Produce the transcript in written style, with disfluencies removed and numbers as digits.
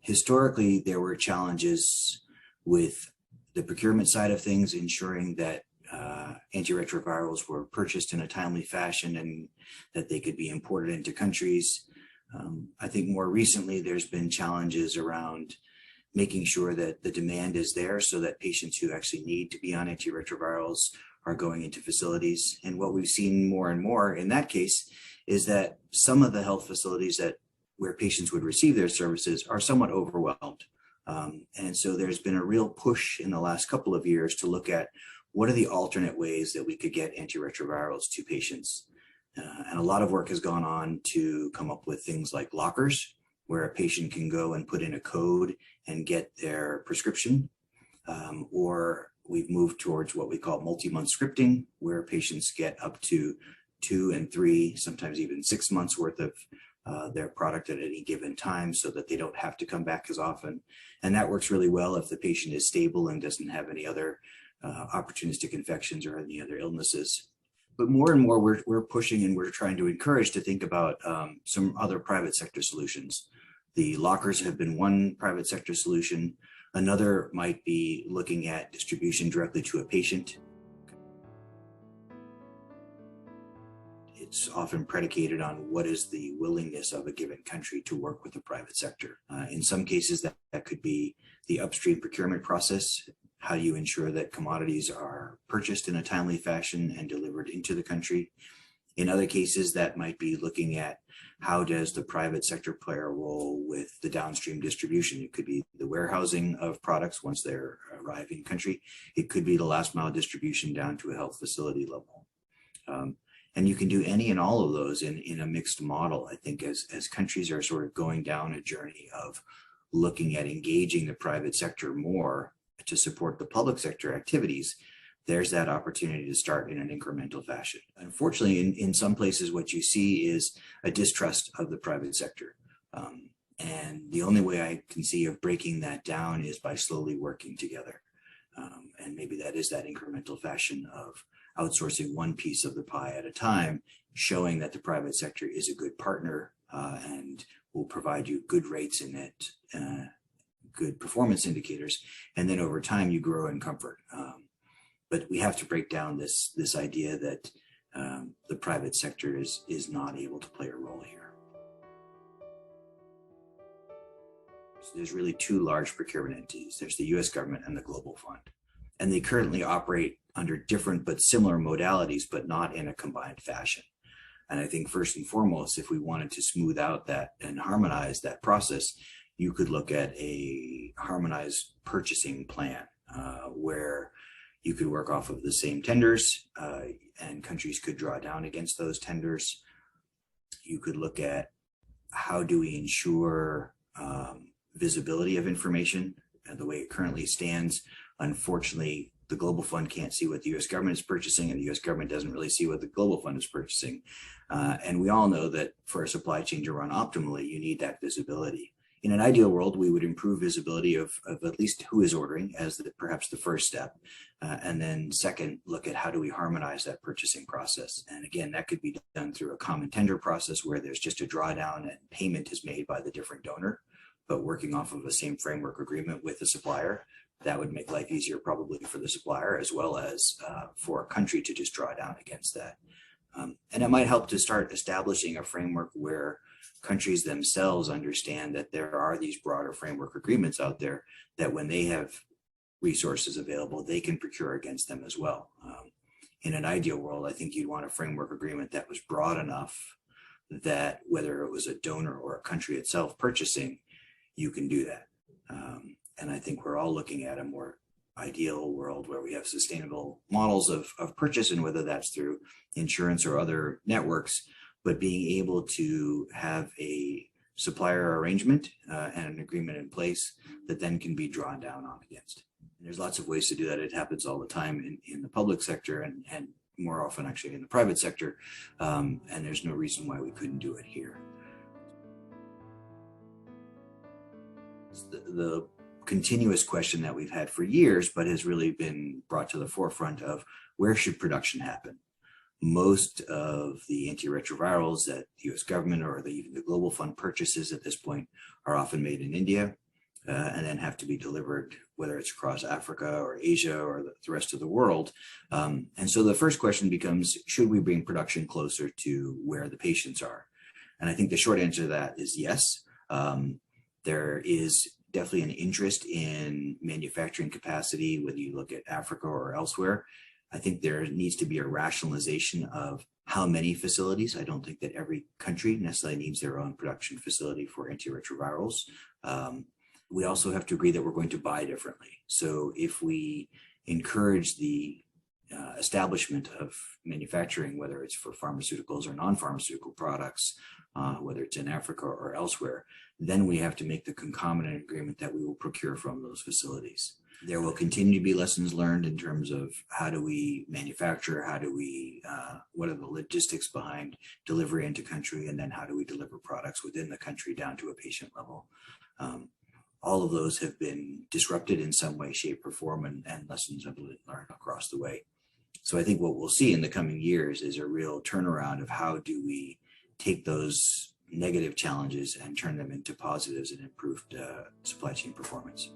Historically, there were challenges with the procurement side of things, ensuring that antiretrovirals were purchased in a timely fashion and that they could be imported into countries. I think more recently, there's been challenges around making sure that the demand is there so that patients who actually need to be on antiretrovirals are going into facilities. And what we've seen more and more in that case is that some of the health facilities where patients would receive their services are somewhat overwhelmed. And so there's been a real push in the last couple of years to look at what are the alternate ways that we could get antiretrovirals to patients. And a lot of work has gone on to come up with things like lockers, where a patient can go and put in a code and get their prescription. Or we've moved towards what we call multi-month scripting, where patients get up to 2 and 3, sometimes even 6 months worth of their product at any given time so that they don't have to come back as often. And that works really well if the patient is stable and doesn't have any other opportunistic infections or any other illnesses. But more and more we're pushing and we're trying to encourage to think about some other private sector solutions. The lockers have been one private sector solution. Another might be looking at distribution directly to a patient. It's often predicated on what is the willingness of a given country to work with the private sector. In some cases, that could be the upstream procurement process. How do you ensure that commodities are purchased in a timely fashion and delivered into the country? In other cases, that might be looking at how does the private sector play a role with the downstream distribution. It could be the warehousing of products once they're arriving in country. It could be the last mile distribution down to a health facility level. And you can do any and all of those in a mixed model. I think as countries are sort of going down a journey of looking at engaging the private sector more to support the public sector activities, there's that opportunity to start in an incremental fashion. Unfortunately, in some places, what you see is a distrust of the private sector. And the only way I can see of breaking that down is by slowly working together. And maybe that is that incremental fashion of outsourcing one piece of the pie at a time, showing that the private sector is a good partner and will provide you good rates in it, good performance indicators, and then over time you grow in comfort. But we have to break down this idea that the private sector is not able to play a role here. So there's really two large procurement entities. There's the US government and the Global Fund. And they currently operate under different but similar modalities, but not in a combined fashion. And I think first and foremost, if we wanted to smooth out that and harmonize that process, you could look at a harmonized purchasing plan where you could work off of the same tenders and countries could draw down against those tenders. You could look at how do we ensure visibility of information. And the way it currently stands, unfortunately, the Global Fund can't see what the US government is purchasing, and the US government doesn't really see what the Global Fund is purchasing. And we all know that for a supply chain to run optimally, you need that visibility. In an ideal world, we would improve visibility of at least who is ordering as perhaps the first step. And then second, look at how do we harmonize that purchasing process. And again, that could be done through a common tender process where there's just a drawdown and payment is made by the different donor, but working off of the same framework agreement with the supplier. That would make life easier probably for the supplier as well as for a country to just draw down against that. And it might help to start establishing a framework where countries themselves understand that there are these broader framework agreements out there that when they have resources available, they can procure against them as well. In an ideal world, I think you'd want a framework agreement that was broad enough that whether it was a donor or a country itself purchasing, you can do that. And I think we're all looking at a more ideal world where we have sustainable models of purchase, and whether that's through insurance or other networks, but being able to have a supplier arrangement and an agreement in place that then can be drawn down on against. And there's lots of ways to do that. It happens all the time in the public sector and more often actually in the private sector. And there's no reason why we couldn't do it here. The continuous question that we've had for years, but has really been brought to the forefront of where should production happen? Most of the antiretrovirals that the US government or even the Global Fund purchases at this point are often made in India. and then have to be delivered, whether it's across Africa or Asia or the rest of the world. And so the first question becomes, should we bring production closer to where the patients are? And I think the short answer to that is yes. There is definitely an interest in manufacturing capacity, whether you look at Africa or elsewhere. I think there needs to be a rationalization of how many facilities. I don't think that every country necessarily needs their own production facility for antiretrovirals. We also have to agree that we're going to buy differently. So if we encourage the establishment of manufacturing, whether it's for pharmaceuticals or non-pharmaceutical products, whether it's in Africa or elsewhere, then we have to make the concomitant agreement that we will procure from those facilities. There will continue to be lessons learned in terms of how do we manufacture, what are the logistics behind delivery into country, and then how do we deliver products within the country down to a patient level. All of those have been disrupted in some way, shape, or form, and lessons have been learned across the way. So I think what we'll see in the coming years is a real turnaround of how do we take those negative challenges and turn them into positives and improved supply chain performance.